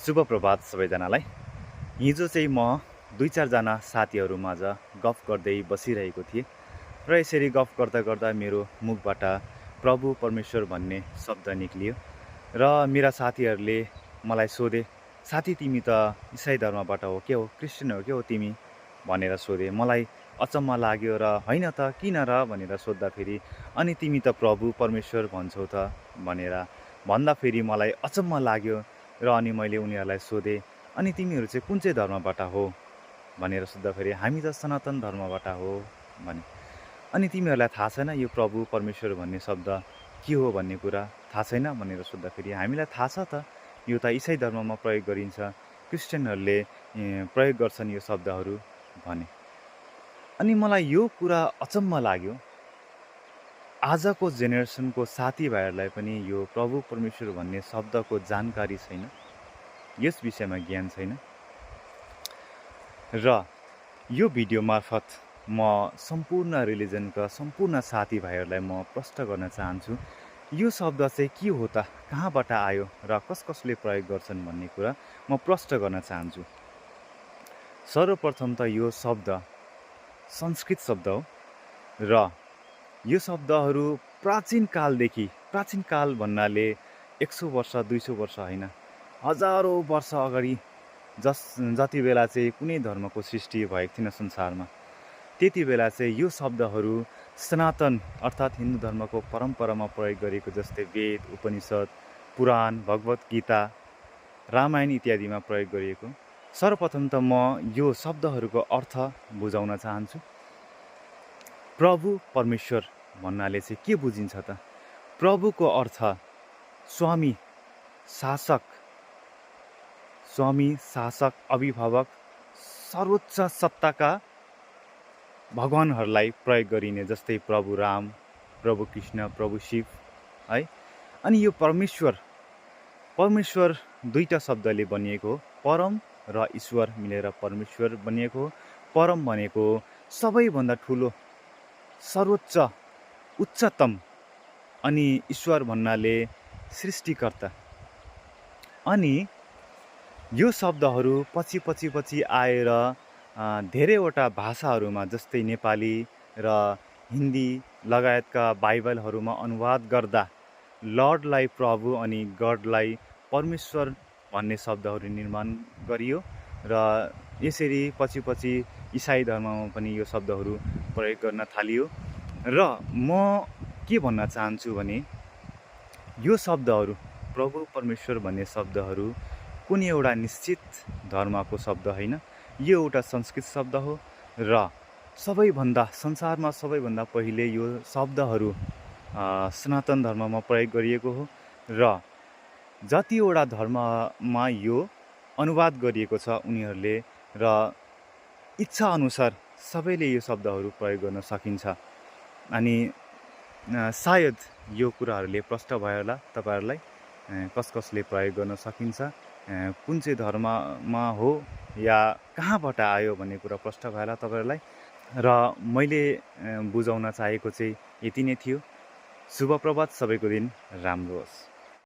शुभ प्रभात सबैजनालाई। हिजो चाहिँ म 2-4 जना साथीहरूमाझ गफ गर्दै बसिरहेको थिएँ र यसरी गफ गर्दा गर्दा मेरो मुखबाट प्रभु परमेश्वर भन्ने शब्द निक्लियो र मेरा साथीहरूले मलाई सोधे, साथी तिमी त इसाई धर्मबाट हो के हो, क्रिस्चियन हो के हो तिमी भनेर सोधे। मलाई अचम्म लाग्यो र होइन त किन र भनेर सोद्धाखेरि अनि तिमी त प्रभु परमेश्वर भन्छौ त भनेर भन्दाखेरि मलाई अचम्म लाग्यो र अनि मैले उनीहरूलाई सोधेँ, अनि तिमीहरू चाहिँ कुन चाहिँ धर्मबाट हो भनेर सोद्धाखेरि हामी त सनातन धर्मबाट हो भने। अनि तिमीहरूलाई थाहा छैन यो प्रभु परमेश्वर भन्ने शब्द के हो भन्ने कुरा थाहा छैन भनेर सोद्धाखेरि हामीलाई थाहा छ त, यो त इसाई धर्ममा प्रयोग गरिन्छ, क्रिस्चियनहरूले प्रयोग गर्छन् यो शब्दहरू भने। अनि मलाई यो कुरा अचम्म लाग्यो, आजको जेनेरेसनको साथीभाइहरूलाई पनि यो प्रभु परमेश्वर भन्ने शब्दको जानकारी छैन, यस विषयमा ज्ञान छैन। र यो भिडियो मार्फत म सम्पूर्ण रिलिजनका सम्पूर्ण साथीभाइहरूलाई म प्रश्न गर्न चाहन्छु, यो शब्द चाहिँ के हो त, कहाँबाट आयो र कसले प्रयोग गर्छन् भन्ने कुरा म प्रश्न गर्न चाहन्छु। सर्वप्रथम त यो शब्द संस्कृत शब्द हो र यो शब्दहरू प्राचीन काल भन्नाले 100 वर्ष 200 वर्ष होइन, हजारौँ वर्ष अगाडि जति बेला चाहिँ कुनै धर्मको सृष्टि भएको थिएन संसारमा, त्यति बेला चाहिँ यो शब्दहरू सनातन अर्थात् हिन्दू धर्मको परम्परामा प्रयोग गरेको, जस्तै वेद, उपनिषद, पुराण, भगवत गीता, रामायण इत्यादिमा प्रयोग गरिएको। सर्वप्रथम त म यो शब्दहरूको अर्थ बुझाउन चाहन्छु। प्रभु परमेश्वर भन्नाले चाहिँ के बुझिन्छ त? प्रभुको अर्थ स्वामी, शासक, अभिभावक, सर्वोच्च सत्ताका भगवानहरूलाई प्रयोग गरिने, जस्तै प्रभु राम, प्रभु कृष्ण, प्रभु शिव है। अनि यो परमेश्वर दुईटा शब्दले बनिएको हो, परम र ईश्वर मिलेर परमेश्वर बनिएको हो। परम भनेको सबैभन्दा ठुलो, सर्वोच्च, उच्चतम, अनि ईश्वर भन्नाले सृष्टिकर्ता। अनि यो शब्दहरू पछि आएर धेरैवटा भाषाहरूमा, जस्तै नेपाली र हिन्दी लगायतका बाइबलहरूमा अनुवाद गर्दा लर्डलाई प्रभु अनि गडलाई परमेश्वर भन्ने शब्दहरू निर्माण गरियो र यसरी पछि इसाई धर्ममा पनि यो शब्दहरू प्रयोग गर्न थालियो। र म के भन्न चाहन्छु भने यो शब्दहरू, प्रभु परमेश्वर भन्ने शब्दहरू कुनै एउटा निश्चित धर्मको शब्द होइन, यो एउटा संस्कृत शब्द हो र संसारमा सबैभन्दा पहिले यो शब्दहरू सनातन धर्ममा प्रयोग गरिएको हो र जतिवटा धर्ममा यो अनुवाद गरिएको छ उनीहरूले, र इच्छा अनुसार सबैले यो शब्दहरू प्रयोग गर्न सकिन्छ। अनि सायद यो कुराहरूले प्रश्न भयो होला तपाईँहरूलाई, कसले प्रयोग गर्न सकिन्छ, कुन चाहिँ धर्ममा हो या कहाँबाट आयो भन्ने कुरा प्रश्न भयो होला तपाईँहरूलाई। र मैले बुझाउन चाहेको चाहिँ यति नै थियो। शुभ प्रभात, सबैको दिन राम्रो होस्।